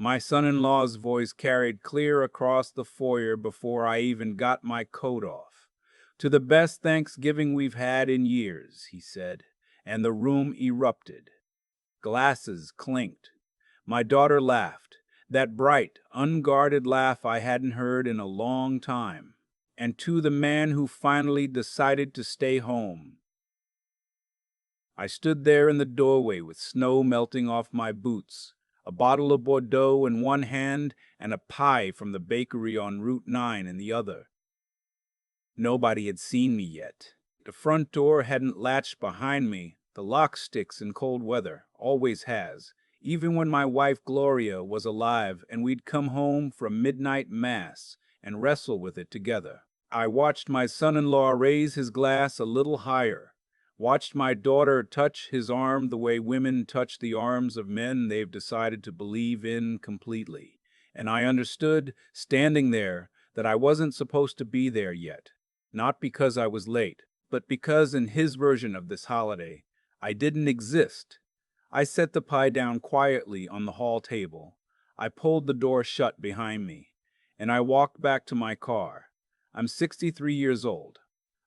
My son-in-law's voice carried clear across the foyer before I even got my coat off. "To the best Thanksgiving we've had in years," he said, and the room erupted. Glasses clinked. My daughter laughed, that bright, unguarded laugh I hadn't heard in a long time. "And to the man who finally decided to stay home." I stood there in the doorway with snow melting off my boots, a bottle of Bordeaux in one hand and a pie from the bakery on Route 9 in the other. Nobody had seen me yet. The front door hadn't latched behind me. The lock sticks in cold weather, always has, even when my wife Gloria was alive and we'd come home from midnight mass and wrestle with it together. I watched my son-in-law raise his glass a little higher, watched my daughter touch his arm the way women touch the arms of men they've decided to believe in completely. And I understood, standing there, that I wasn't supposed to be there yet. Not because I was late, but because in his version of this holiday, I didn't exist. I set the pie down quietly on the hall table. I pulled the door shut behind me, and I walked back to my car. I'm 63 years old.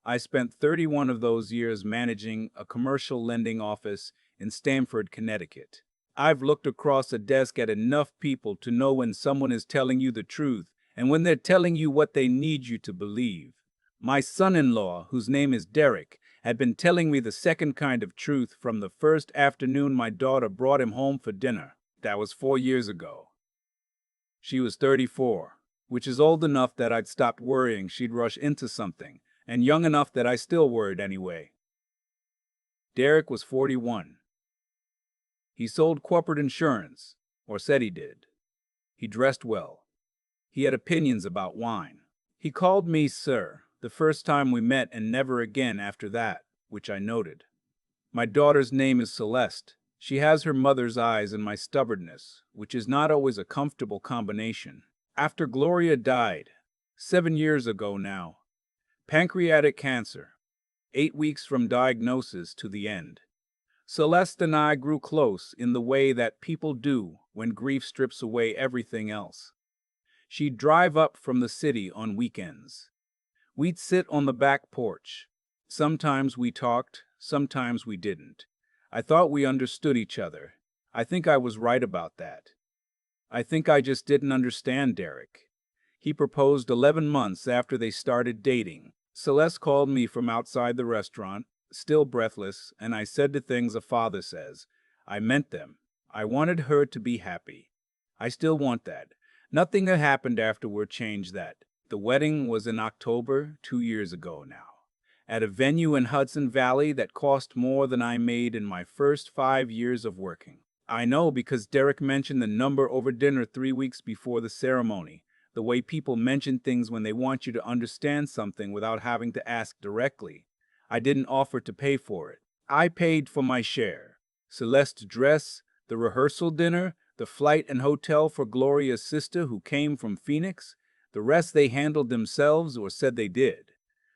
I spent 31 of those years managing a commercial lending office in Stamford, Connecticut. I've looked across a desk at enough people to know when someone is telling you the truth and when they're telling you what they need you to believe. My son-in-law, whose name is Derek, had been telling me the second kind of truth from the first afternoon my daughter brought him home for dinner. That was 4 years ago. She was 34, which is old enough that I'd stopped worrying she'd rush into something, and young enough that I still worried anyway. Derek was 41. He sold corporate insurance, or said he did. He dressed well. He had opinions about wine. He called me sir the first time we met and never again after that, which I noted. My daughter's name is Celeste. She has her mother's eyes and my stubbornness, which is not always a comfortable combination. After Gloria died, 7 years ago now, pancreatic cancer, 8 weeks from diagnosis to the end, Celeste and I grew close in the way that people do when grief strips away everything else. She'd drive up from the city on weekends. We'd sit on the back porch. Sometimes we talked, sometimes we didn't. I thought we understood each other. I think I was right about that. I think I just didn't understand Derek. He proposed 11 months after they started dating. Celeste called me from outside the restaurant, still breathless, and I said the things a father says. I meant them. I wanted her to be happy. I still want that. Nothing that happened afterward changed that. The wedding was in October 2 years ago now, at a venue in Hudson Valley that cost more than I made in my first 5 years of working. I know because Derek mentioned the number over dinner 3 weeks before the ceremony, the way people mention things when they want you to understand something without having to ask directly. I didn't offer to pay for it. I paid for my share. Celeste's dress, the rehearsal dinner, the flight and hotel for Gloria's sister who came from Phoenix. The rest they handled themselves or said they did.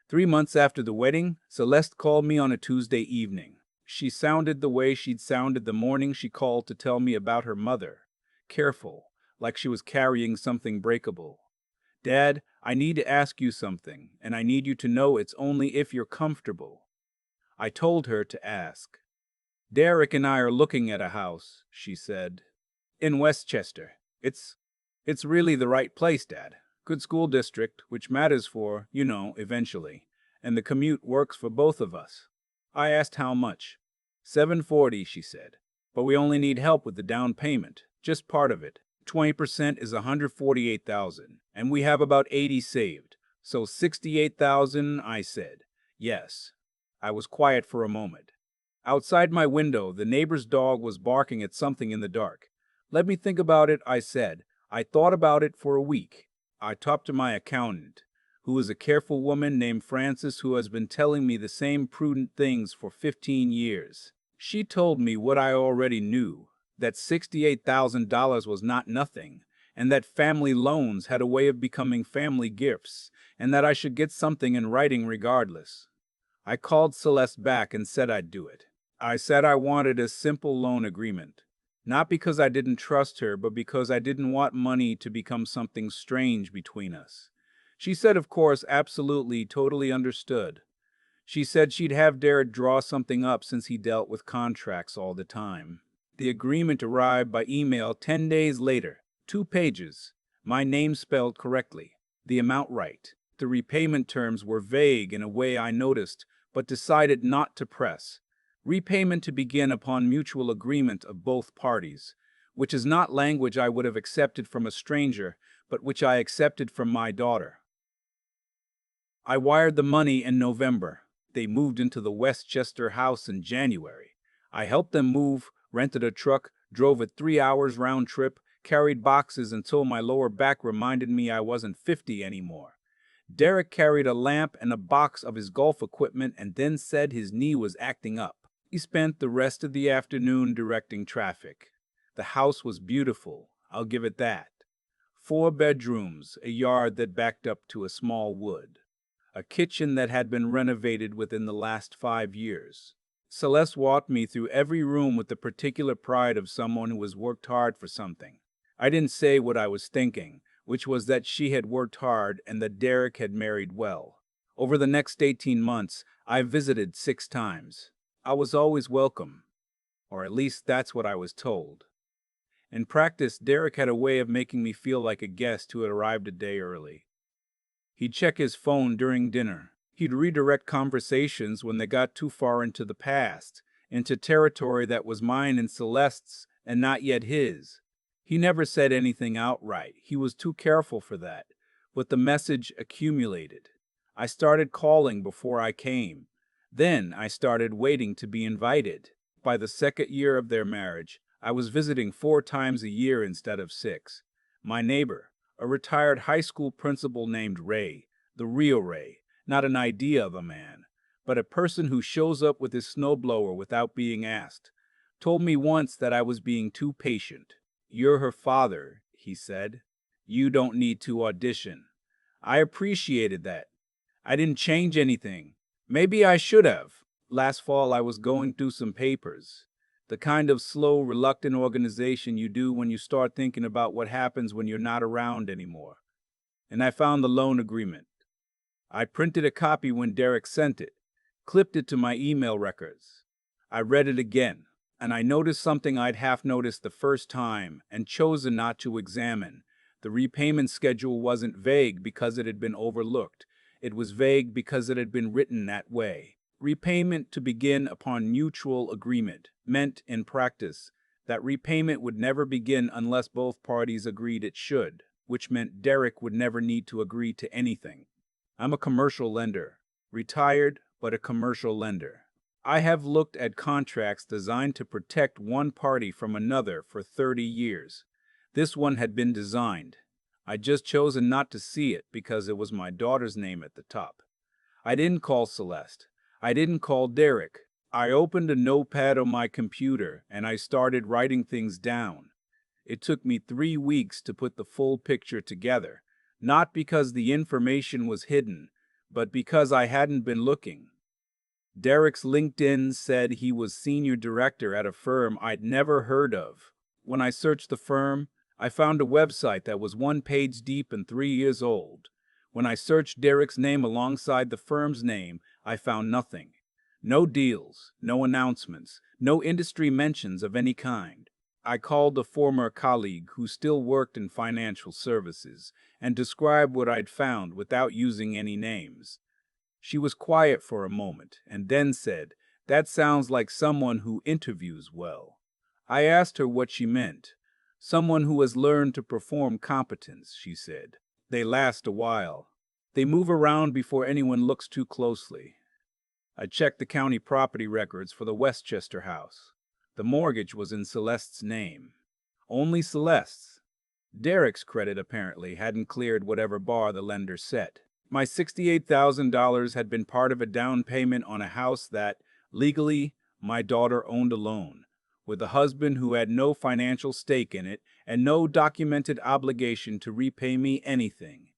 3 months after the wedding, Celeste called me on a Tuesday evening. She sounded the way she'd sounded the morning she called to tell me about her mother. Careful, like she was carrying something breakable. "Dad, I need to ask you something, and I need you to know it's only if you're comfortable." I told her to ask. "Derek and I are looking at a house," she said, "in Westchester. It's really the right place, Dad. Good school district, which matters for, eventually. And the commute works for both of us." I asked how much. "$740," she said. "But we only need help with the down payment, just part of it. 20% is $148,000, and we have about 80 saved. So 68,000, I said. "Yes." I was quiet for a moment. Outside my window, the neighbor's dog was barking at something in the dark. "Let me think about it," I said. I thought about it for a week. I talked to my accountant, who is a careful woman named Frances who has been telling me the same prudent things for 15 years. She told me what I already knew, that $68,000 was not nothing, and that family loans had a way of becoming family gifts, and that I should get something in writing regardless. I called Celeste back and said I'd do it. I said I wanted a simple loan agreement. Not because I didn't trust her, but because I didn't want money to become something strange between us. She said, of course, absolutely, totally understood. She said she'd have Derek draw something up since he dealt with contracts all the time. The agreement arrived by email 10 days later. 2 pages. My name spelled correctly. The amount right. The repayment terms were vague in a way I noticed, but decided not to press. Repayment to begin upon mutual agreement of both parties, which is not language I would have accepted from a stranger, but which I accepted from my daughter. I wired the money in November. They moved into the Westchester house in January. I helped them move, rented a truck, drove it 3 hours round trip, carried boxes until my lower back reminded me I wasn't 50 anymore. Derek carried a lamp and a box of his golf equipment and then said his knee was acting up. He spent the rest of the afternoon directing traffic. The house was beautiful, I'll give it that. 4 bedrooms, a yard that backed up to a small wood. A kitchen that had been renovated within the last 5 years. Celeste walked me through every room with the particular pride of someone who has worked hard for something. I didn't say what I was thinking, which was that she had worked hard and that Derek had married well. Over the next 18 months, I visited 6 times. I was always welcome, or at least that's what I was told. In practice, Derek had a way of making me feel like a guest who had arrived a day early. He'd check his phone during dinner. He'd redirect conversations when they got too far into the past, into territory that was mine and Celeste's and not yet his. He never said anything outright. He was too careful for that. But the message accumulated. I started calling before I came. Then I started waiting to be invited. By the second year of their marriage, I was visiting 4 times a year instead of 6. My neighbor, a retired high school principal named Ray, the real Ray, not an idea of a man, but a person who shows up with his snowblower without being asked, told me once that I was being too patient. "You're her father," he said. "You don't need to audition." I appreciated that. I didn't change anything. Maybe I should have. Last fall I was going through some papers. The kind of slow, reluctant organization you do when you start thinking about what happens when you're not around anymore. And I found the loan agreement. I printed a copy when Derek sent it, clipped it to my email records. I read it again, and I noticed something I'd half noticed the first time and chosen not to examine. The repayment schedule wasn't vague because it had been overlooked. It was vague because it had been written that way. Repayment to begin upon mutual agreement meant, in practice, that repayment would never begin unless both parties agreed it should, which meant Derek would never need to agree to anything. I'm a commercial lender, retired, but a commercial lender. I have looked at contracts designed to protect one party from another for 30 years. This one had been designed. I'd just chosen not to see it because it was my daughter's name at the top. I didn't call Celeste. I didn't call Derek. I opened a notepad on my computer and I started writing things down. It took me 3 weeks to put the full picture together, not because the information was hidden, but because I hadn't been looking. Derek's LinkedIn said he was senior director at a firm I'd never heard of. When I searched the firm, I found a website that was 1 page deep and 3 years old. When I searched Derek's name alongside the firm's name, I found nothing. No deals, no announcements, no industry mentions of any kind. I called a former colleague who still worked in financial services and described what I'd found without using any names. She was quiet for a moment and then said, "That sounds like someone who interviews well." I asked her what she meant. "Someone who has learned to perform competence," she said. "They last a while. They move around before anyone looks too closely." I checked the county property records for the Westchester house. The mortgage was in Celeste's name. Only Celeste's. Derek's credit apparently hadn't cleared whatever bar the lender set. My $68,000 had been part of a down payment on a house that, legally, my daughter owned alone, with a husband who had no financial stake in it and no documented obligation to repay me anything.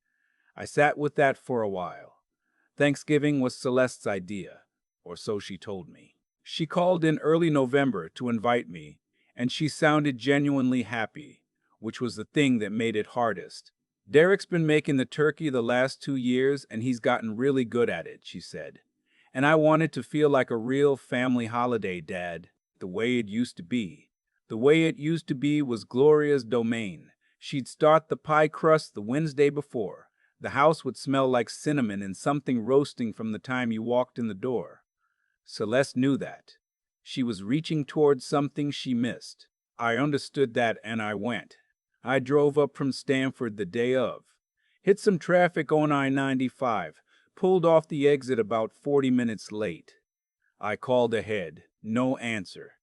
I sat with that for a while. Thanksgiving was Celeste's idea, or so she told me. She called in early November to invite me, and she sounded genuinely happy, which was the thing that made it hardest. Derek's been making the turkey the last 2 years, and he's gotten really good at it, she said. And I wanted to feel like a real family holiday, Dad, the way it used to be. The way it used to be was Gloria's domain. She'd start the pie crust the Wednesday before. The house would smell like cinnamon and something roasting from the time you walked in the door. Celeste knew that. She was reaching towards something she missed. I understood that and I went. I drove up from Stanford the day of. Hit some traffic on I-95. Pulled off the exit about 40 minutes late. I called ahead. No answer.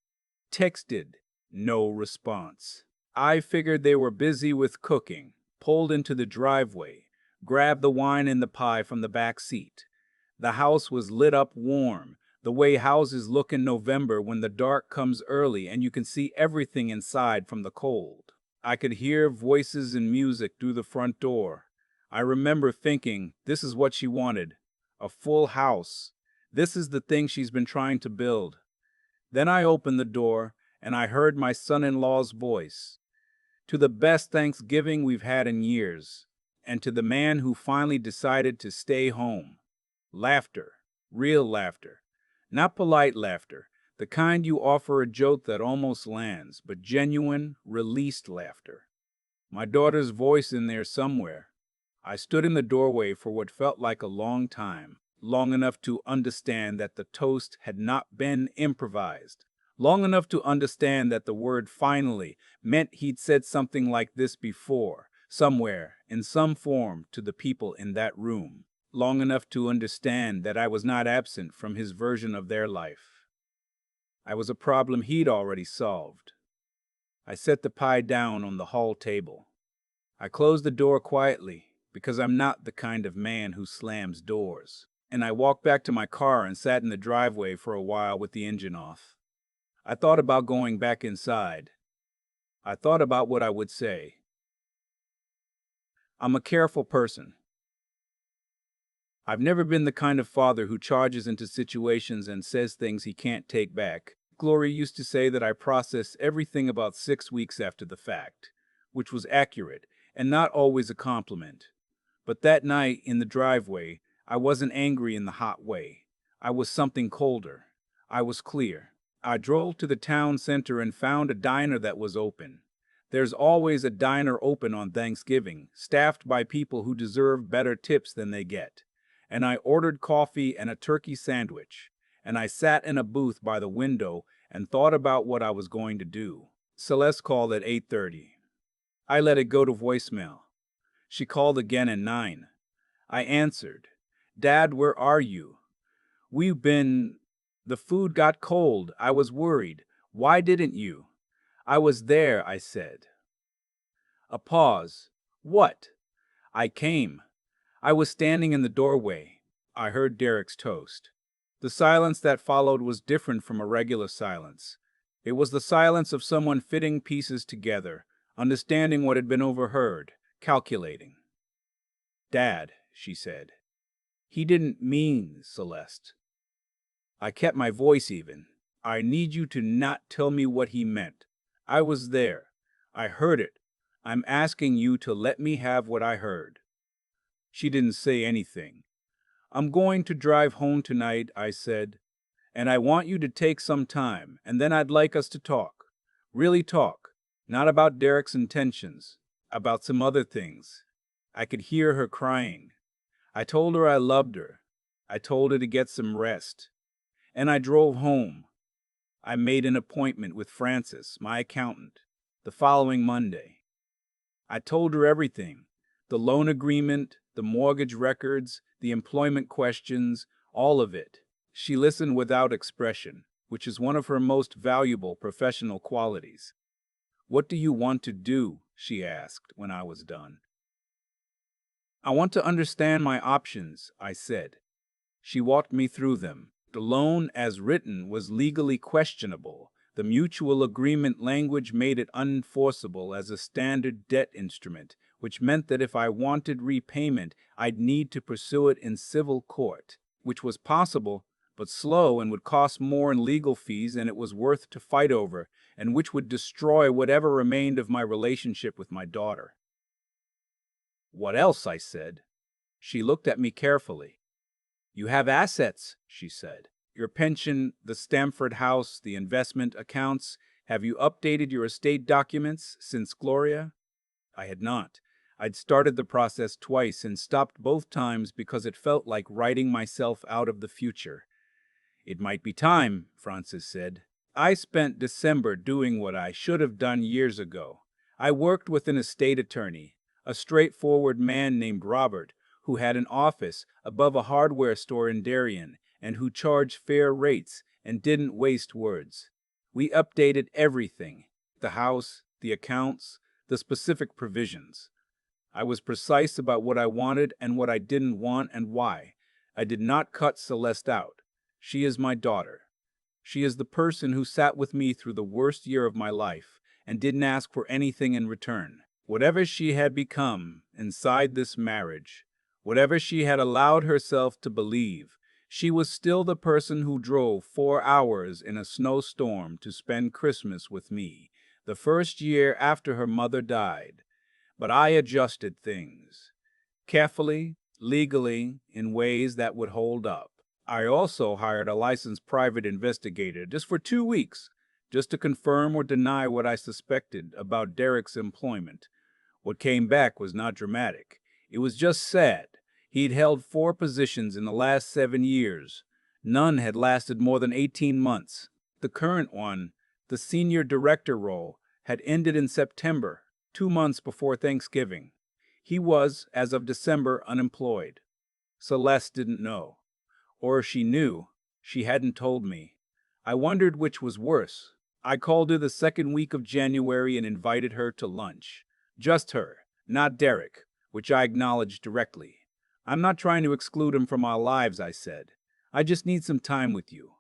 Texted. No response. I figured they were busy with cooking. Pulled into the driveway. Grabbed the wine and the pie from the back seat. The house was lit up warm, the way houses look in November when the dark comes early and you can see everything inside from the cold. I could hear voices and music through the front door. I remember thinking, this is what she wanted. A full house. This is the thing she's been trying to build. Then I opened the door, and I heard my son-in-law's voice. To the best Thanksgiving we've had in years, and to the man who finally decided to stay home. Laughter. Real laughter. Not polite laughter, the kind you offer a joke that almost lands, but genuine, released laughter. My daughter's voice in there somewhere. I stood in the doorway for what felt like a long time, long enough to understand that the toast had not been improvised, long enough to understand that the word finally meant he'd said something like this before, somewhere, in some form, to the people in that room, long enough to understand that I was not absent from his version of their life. I was a problem he'd already solved. I set the pie down on the hall table. I closed the door quietly, because I'm not the kind of man who slams doors. And I walked back to my car and sat in the driveway for a while with the engine off. I thought about going back inside. I thought about what I would say. I'm a careful person. I've never been the kind of father who charges into situations and says things he can't take back. Gloria used to say that I process everything about 6 weeks after the fact, which was accurate and not always a compliment. But that night in the driveway, I wasn't angry in the hot way. I was something colder. I was clear. I drove to the town center and found a diner that was open. There's always a diner open on Thanksgiving, staffed by people who deserve better tips than they get. And I ordered coffee and a turkey sandwich. And I sat in a booth by the window and thought about what I was going to do. Celeste called at 8:30. I let it go to voicemail. She called again at 9. I answered. Dad, where are you? We've been... The food got cold. I was worried. Why didn't you? I was there, I said. A pause. What? I came. I was standing in the doorway. I heard Derek's toast. The silence that followed was different from a regular silence. It was the silence of someone fitting pieces together, understanding what had been overheard, calculating. Dad, she said. He didn't mean Celeste. I kept my voice even. I need you to not tell me what he meant. I was there. I heard it. I'm asking you to let me have what I heard. She didn't say anything. I'm going to drive home tonight, I said, and I want you to take some time, and then I'd like us to talk. Really talk. Not about Derek's intentions, about some other things. I could hear her crying. I told her I loved her. I told her to get some rest. And I drove home. I made an appointment with Francis, my accountant, the following Monday. I told her everything. The loan agreement, the mortgage records, the employment questions, all of it. She listened without expression, which is one of her most valuable professional qualities. What do you want to do? She asked when I was done. I want to understand my options, I said. She walked me through them. The loan as written was legally questionable. The mutual agreement language made it unenforceable as a standard debt instrument, which meant that if I wanted repayment, I'd need to pursue it in civil court, which was possible, but slow and would cost more in legal fees than it was worth to fight over, and which would destroy whatever remained of my relationship with my daughter. What else? I said. She looked at me carefully. You have assets, she said. Your pension, the Stamford house, the investment accounts. Have you updated your estate documents since Gloria? I had not. I'd started the process twice and stopped both times because it felt like writing myself out of the future. It might be time, Francis said. I spent December doing what I should have done years ago. I worked with an estate attorney, a straightforward man named Robert, who had an office above a hardware store in Darien and who charged fair rates and didn't waste words. We updated everything, the house, the accounts, the specific provisions. I was precise about what I wanted and what I didn't want and why. I did not cut Celeste out. She is my daughter. She is the person who sat with me through the worst year of my life and didn't ask for anything in return. Whatever she had become inside this marriage, whatever she had allowed herself to believe, she was still the person who drove 4 hours in a snowstorm to spend Christmas with me, the first year after her mother died. But I adjusted things, carefully, legally, in ways that would hold up. I also hired a licensed private investigator just for 2 weeks, just to confirm or deny what I suspected about Derek's employment. What came back was not dramatic. It was just sad. He'd held 4 positions in the last 7 years. None had lasted more than 18 months. The current one, the senior director role, had ended in September, 2 months before Thanksgiving. He was, as of December, unemployed. Celeste didn't know. Or if she knew, she hadn't told me. I wondered which was worse. I called her the second week of January and invited her to lunch. Just her, not Derek, which I acknowledged directly. I'm not trying to exclude him from our lives, I said. I just need some time with you.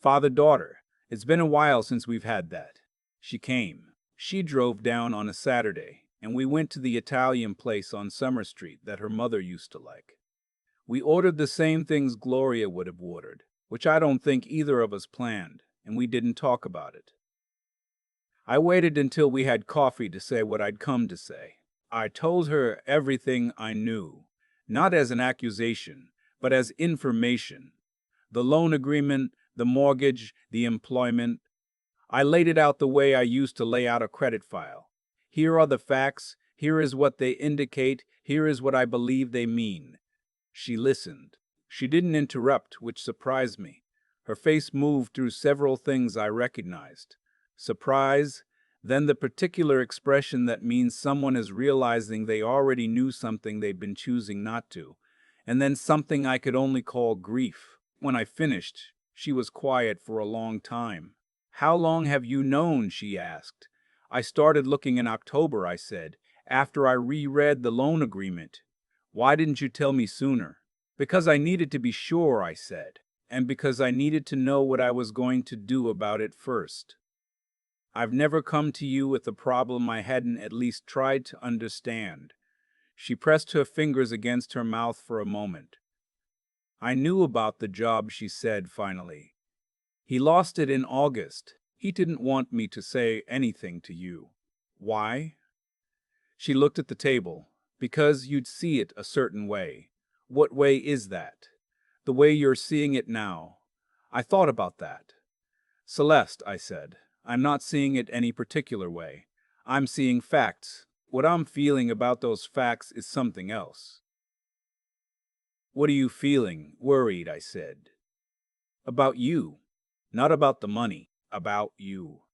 Father-daughter, it's been a while since we've had that. She came. She drove down on a Saturday, and we went to the Italian place on Summer Street that her mother used to like. We ordered the same things Gloria would have ordered, which I don't think either of us planned, and we didn't talk about it. I waited until we had coffee to say what I'd come to say. I told her everything I knew, not as an accusation, but as information. The loan agreement, the mortgage, the employment. I laid it out the way I used to lay out a credit file. Here are the facts, here is what they indicate, here is what I believe they mean. She listened. She didn't interrupt, which surprised me. Her face moved through several things I recognized. Surprise, then the particular expression that means someone is realizing they already knew something they've been choosing not to, and then something I could only call grief. When I finished, she was quiet for a long time. How long have you known? She asked. I started looking in October, I said, after I reread the loan agreement. Why didn't you tell me sooner? Because I needed to be sure, I said, and because I needed to know what I was going to do about it first. I've never come to you with a problem I hadn't at least tried to understand. She pressed her fingers against her mouth for a moment. I knew about the job, she said finally. He lost it in August. He didn't want me to say anything to you. Why? She looked at the table. Because you'd see it a certain way. What way is that? The way you're seeing it now. I thought about that. Celeste, I said, I'm not seeing it any particular way. I'm seeing facts. What I'm feeling about those facts is something else. What are you feeling? Worried, I said. About you. Not about the money. About you.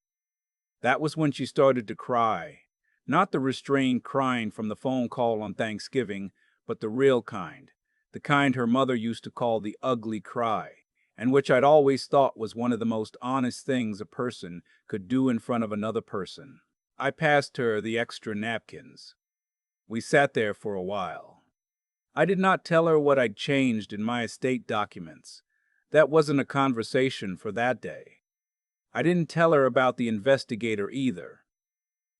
That was when she started to cry. Not the restrained crying from the phone call on Thanksgiving, but the real kind. The kind her mother used to call the ugly cry, and which I'd always thought was one of the most honest things a person could do in front of another person. I passed her the extra napkins. We sat there for a while. I did not tell her what I'd changed in my estate documents. That wasn't a conversation for that day. I didn't tell her about the investigator either.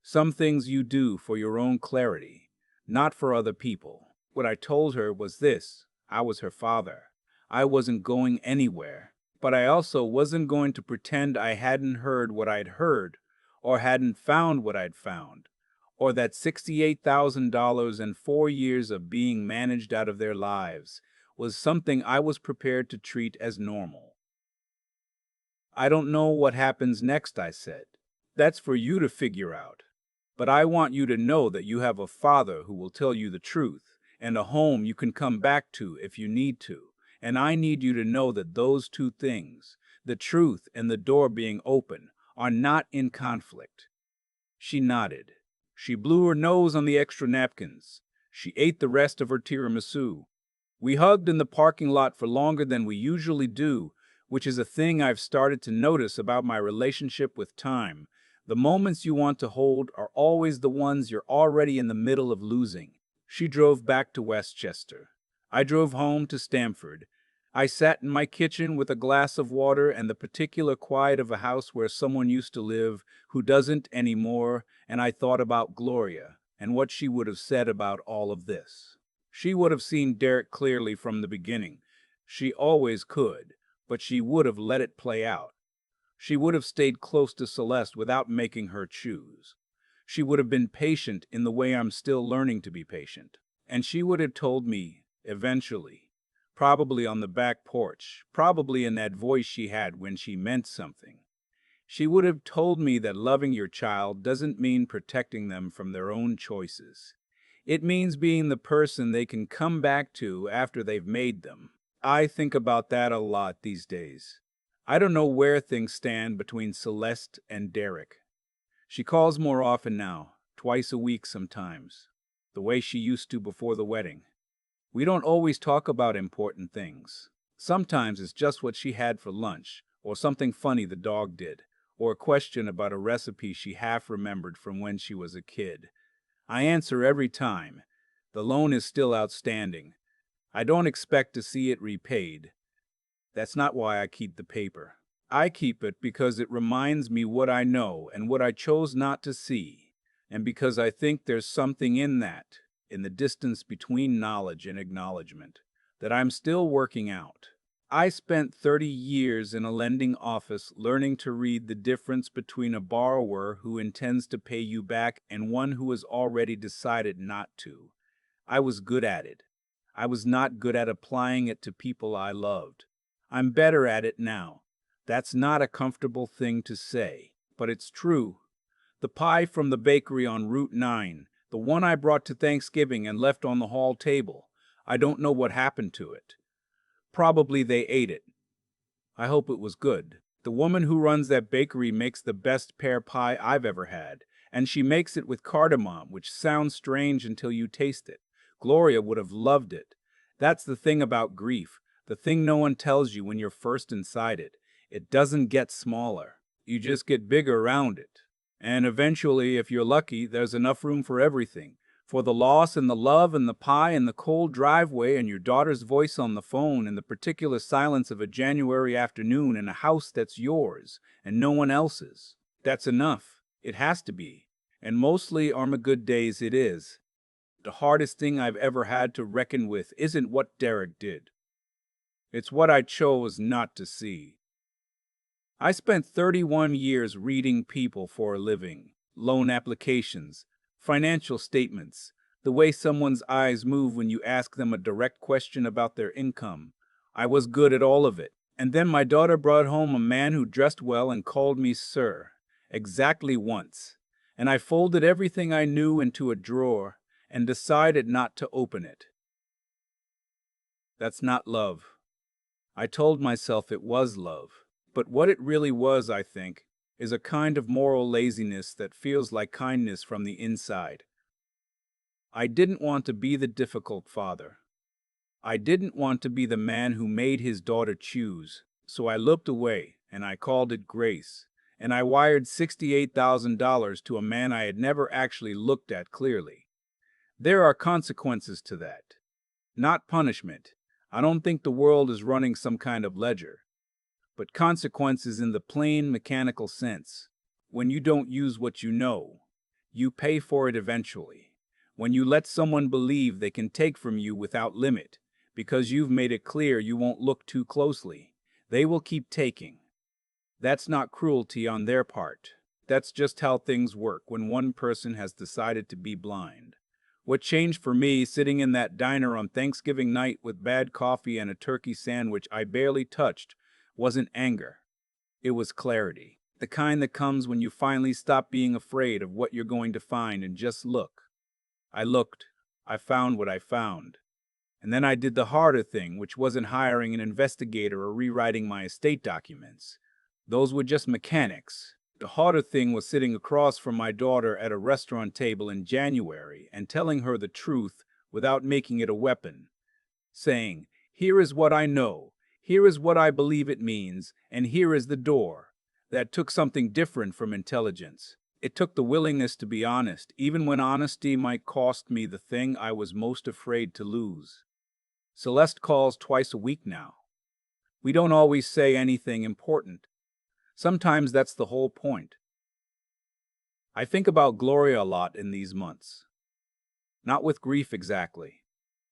Some things you do for your own clarity, not for other people. What I told her was this: I was her father. I wasn't going anywhere. but I also wasn't going to pretend I hadn't heard what I'd heard, or hadn't found what I'd found, or that $68,000 and 4 years of being managed out of their lives was something I was prepared to treat as normal. I don't know what happens next, I said. That's for you to figure out. But I want you to know that you have a father who will tell you the truth, and a home you can come back to if you need to. And I need you to know that those two things, the truth and the door being open, are not in conflict. She nodded. She blew her nose on the extra napkins. She ate the rest of her tiramisu. We hugged in the parking lot for longer than we usually do, which is a thing I've started to notice about my relationship with time. The moments you want to hold are always the ones you're already in the middle of losing. She drove back to Westchester. I drove home to Stamford. I sat in my kitchen with a glass of water and the particular quiet of a house where someone used to live who doesn't anymore, and I thought about Gloria and what she would have said about all of this. She would have seen Derek clearly from the beginning. She always could, but she would have let it play out. She would have stayed close to Celeste without making her choose. She would have been patient in the way I'm still learning to be patient. And she would have told me, eventually, probably on the back porch, probably in that voice she had when she meant something. She would have told me that loving your child doesn't mean protecting them from their own choices. It means being the person they can come back to after they've made them. I think about that a lot these days. I don't know where things stand between Celeste and Derek. She calls more often now, twice a week sometimes, the way she used to before the wedding. We don't always talk about important things. Sometimes it's just what she had for lunch, or something funny the dog did, or a question about a recipe she half remembered from when she was a kid. I answer every time. The loan is still outstanding. I don't expect to see it repaid. That's not why I keep the paper. I keep it because it reminds me what I know and what I chose not to see, and because I think there's something in that, in the distance between knowledge and acknowledgement, that I'm still working out. I spent 30 years in a lending office learning to read the difference between a borrower who intends to pay you back and one who has already decided not to. I was good at it. I was not good at applying it to people I loved. I'm better at it now. That's not a comfortable thing to say, but it's true. The pie from the bakery on Route 9, the one I brought to Thanksgiving and left on the hall table, I don't know what happened to it. Probably they ate it. I hope it was good. The woman who runs that bakery makes the best pear pie I've ever had, and she makes it with cardamom, which sounds strange until you taste it. Gloria would have loved it. That's the thing about grief, the thing no one tells you when you're first inside it. It doesn't get smaller. You just get bigger around it. And eventually, if you're lucky, there's enough room for everything. For the loss and the love and the pie and the cold driveway and your daughter's voice on the phone and the particular silence of a January afternoon in a house that's yours and no one else's. That's enough. It has to be. And mostly on my good days it is. The hardest thing I've ever had to reckon with isn't what Derek did. It's what I chose not to see. I spent 31 years reading people for a living, loan applications, financial statements, the way someone's eyes move when you ask them a direct question about their income. I was good at all of it. And then my daughter brought home a man who dressed well and called me sir, exactly once. And I folded everything I knew into a drawer and decided not to open it. That's not love. I told myself it was love. But what it really was, I think, is a kind of moral laziness that feels like kindness from the inside. I didn't want to be the difficult father. I didn't want to be the man who made his daughter choose, so I looked away, and I called it grace, and I wired $68,000 to a man I had never actually looked at clearly. There are consequences to that. Not punishment. I don't think the world is running some kind of ledger. But consequences in the plain mechanical sense. When you don't use what you know, you pay for it eventually. When you let someone believe they can take from you without limit, because you've made it clear you won't look too closely, They will keep taking. That's not cruelty on their part. That's just how things work when one person has decided to be blind. What changed for me, sitting in that diner on Thanksgiving night with bad coffee and a turkey sandwich I barely touched, wasn't anger. It was clarity. The kind that comes when you finally stop being afraid of what you're going to find and just look. I looked. I found what I found. And then I did the harder thing, which wasn't hiring an investigator or rewriting my estate documents. Those were just mechanics. The harder thing was sitting across from my daughter at a restaurant table in January and telling her the truth without making it a weapon, saying, "Here is what I know, here is what I believe it means, and here is the door." That took something different from intelligence. It took the willingness to be honest, even when honesty might cost me the thing I was most afraid to lose. Celeste calls twice a week now. We don't always say anything important. Sometimes that's the whole point. I think about Gloria a lot in these months. Not with grief exactly,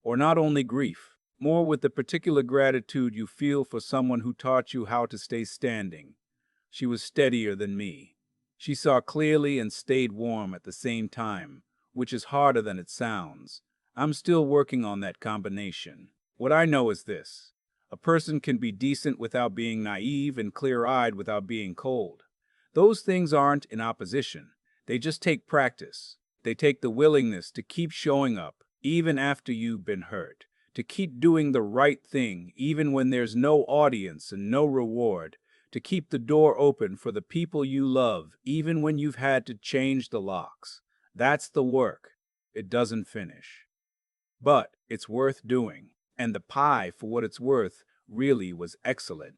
or not only grief, more with the particular gratitude you feel for someone who taught you how to stay standing. She was steadier than me. She saw clearly and stayed warm at the same time, which is harder than it sounds. I'm still working on that combination. What I know is this: a person can be decent without being naive and clear-eyed without being cold. Those things aren't in opposition. They just take practice. They take the willingness to keep showing up, even after you've been hurt, to keep doing the right thing, even when there's no audience and no reward, to keep the door open for the people you love, even when you've had to change the locks. That's the work. It doesn't finish. But it's worth doing. And the pie, for what it's worth, really was excellent.